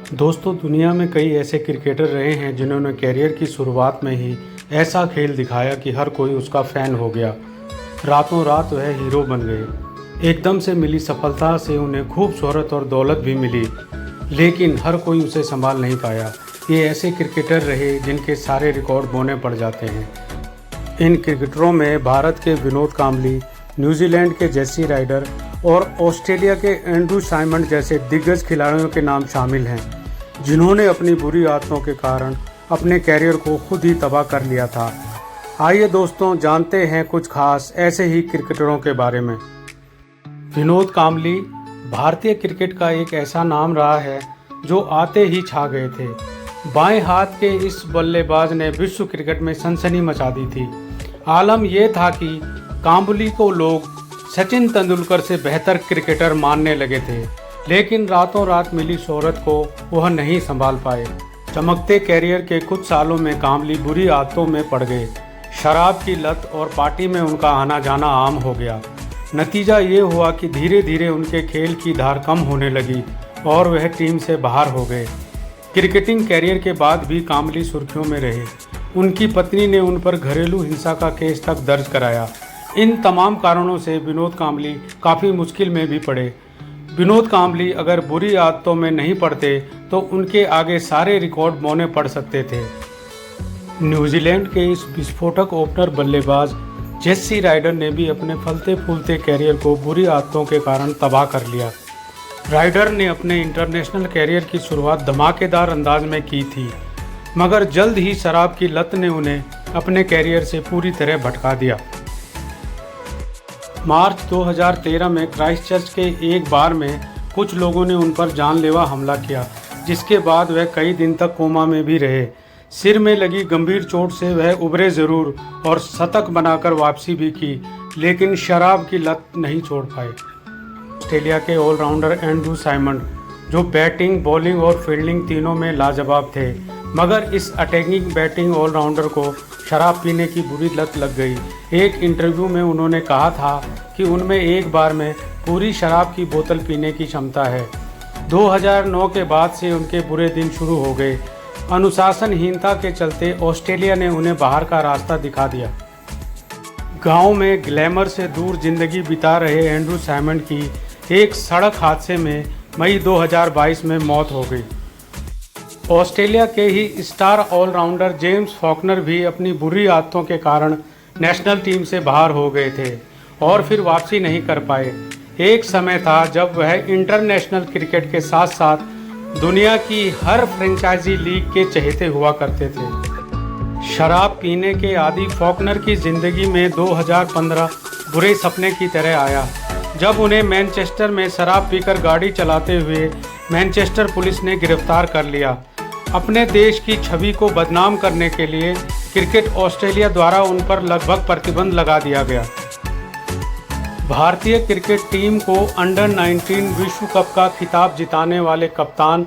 दोस्तों, दुनिया में कई ऐसे क्रिकेटर रहे हैं जिन्होंने करियर की शुरुआत में ही ऐसा खेल दिखाया कि हर कोई उसका फ़ैन हो गया। रातों रात वह हीरो बन गए। एकदम से मिली सफलता से उन्हें खूब शोहरत और दौलत भी मिली, लेकिन हर कोई उसे संभाल नहीं पाया। ये ऐसे क्रिकेटर रहे जिनके सारे रिकॉर्ड बोने पड़ जाते हैं। इन क्रिकेटरों में भारत के विनोद कांबली, न्यूजीलैंड के जेसी राइडर और ऑस्ट्रेलिया के एंड्रू साइमंड जैसे दिग्गज खिलाड़ियों के नाम शामिल हैं, जिन्होंने अपनी बुरी आदतों के कारण अपने कैरियर को खुद ही तबाह कर लिया था। आइए दोस्तों, जानते हैं कुछ खास ऐसे ही क्रिकेटरों के बारे में। विनोद कांबली भारतीय क्रिकेट का एक ऐसा नाम रहा है जो आते ही छा गए थे। बाएं हाथ के इस बल्लेबाज ने विश्व क्रिकेट में सनसनी मचा दी थी। आलम यह था कि कांबली को लोग सचिन तेंदुलकर से बेहतर क्रिकेटर मानने लगे थे, लेकिन रातों रात मिली शोहरत को वह नहीं संभाल पाए। चमकते कैरियर के कुछ सालों में कांबली बुरी आदतों में पड़ गए। शराब की लत और पार्टी में उनका आना जाना आम हो गया। नतीजा ये हुआ कि धीरे धीरे उनके खेल की धार कम होने लगी और वह टीम से बाहर हो गए। क्रिकेटिंग कैरियर के बाद भी कांबली सुर्खियों में रहे। उनकी पत्नी ने उन पर घरेलू हिंसा का केस तक दर्ज कराया। इन तमाम कारणों से विनोद कांबली काफ़ी मुश्किल में भी पड़े। विनोद कांबली अगर बुरी आदतों में नहीं पड़ते तो उनके आगे सारे रिकॉर्ड बोने पड़ सकते थे। न्यूजीलैंड के इस विस्फोटक ओपनर बल्लेबाज जेसी राइडर ने भी अपने फलते फूलते कैरियर को बुरी आदतों के कारण तबाह कर लिया। राइडर ने अपने इंटरनेशनल कैरियर की शुरुआत धमाकेदार अंदाज में की थी, मगर जल्द ही शराब की लत ने उन्हें अपने कैरियर से पूरी तरह भटका दिया। मार्च 2013 में क्राइस्टचर्च के एक बार में कुछ लोगों ने उन पर जानलेवा हमला किया, जिसके बाद वह कई दिन तक कोमा में भी रहे। सिर में लगी गंभीर चोट से वह उभरे ज़रूर और शतक बनाकर वापसी भी की, लेकिन शराब की लत नहीं छोड़ पाए। ऑस्ट्रेलिया के ऑलराउंडर एंड्रू साइमंड, जो बैटिंग, बॉलिंग और फील्डिंग तीनों में लाजवाब थे, मगर इस अटैकिंग बैटिंग ऑलराउंडर को शराब पीने की बुरी लत लग गई। एक इंटरव्यू में उन्होंने कहा था कि उनमें एक बार में पूरी शराब की बोतल पीने की क्षमता है। 2009 के बाद से उनके बुरे दिन शुरू हो गए। अनुशासनहीनता के चलते ऑस्ट्रेलिया ने उन्हें बाहर का रास्ता दिखा दिया। गांव में ग्लैमर से दूर जिंदगी बिता रहे एंड्रू साइमंड की एक सड़क हादसे में मई 2022 में मौत हो गई। ऑस्ट्रेलिया के ही स्टार ऑलराउंडर जेम्स फॉकनर भी अपनी बुरी आदतों के कारण नेशनल टीम से बाहर हो गए थे और फिर वापसी नहीं कर पाए। एक समय था जब वह इंटरनेशनल क्रिकेट के साथ साथ दुनिया की हर फ्रेंचाइजी लीग के चहेते हुआ करते थे। शराब पीने के आदी फॉकनर की ज़िंदगी में 2015 बुरे सपने की तरह आया, जब उन्हें मैनचेस्टर में शराब पीकर गाड़ी चलाते हुए मैनचेस्टर पुलिस ने गिरफ्तार कर लिया। अपने देश की छवि को बदनाम करने के लिए क्रिकेट ऑस्ट्रेलिया द्वारा उन पर लगभग प्रतिबंध लगा दिया गया। भारतीय क्रिकेट टीम को अंडर 19 विश्व कप का खिताब जिताने वाले कप्तान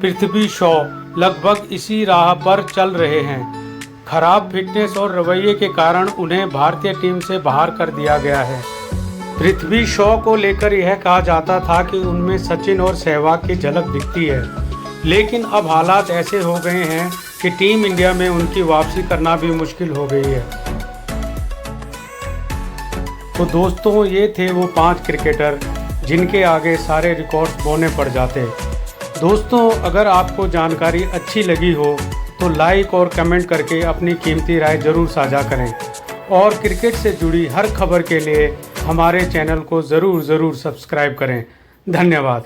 पृथ्वी शॉ लगभग इसी राह पर चल रहे हैं। खराब फिटनेस और रवैये के कारण उन्हें भारतीय टीम से बाहर कर दिया गया है। पृथ्वी शॉ को लेकर यह कहा जाता था कि उनमें सचिन और सहवाग की झलक दिखती है, लेकिन अब हालात ऐसे हो गए हैं कि टीम इंडिया में उनकी वापसी करना भी मुश्किल हो गई है। तो दोस्तों, ये थे वो 5 क्रिकेटर जिनके आगे सारे रिकॉर्ड्स बोने पड़ जाते। दोस्तों, अगर आपको जानकारी अच्छी लगी हो तो लाइक और कमेंट करके अपनी कीमती राय ज़रूर साझा करें, और क्रिकेट से जुड़ी हर खबर के लिए हमारे चैनल को ज़रूर सब्सक्राइब करें। धन्यवाद।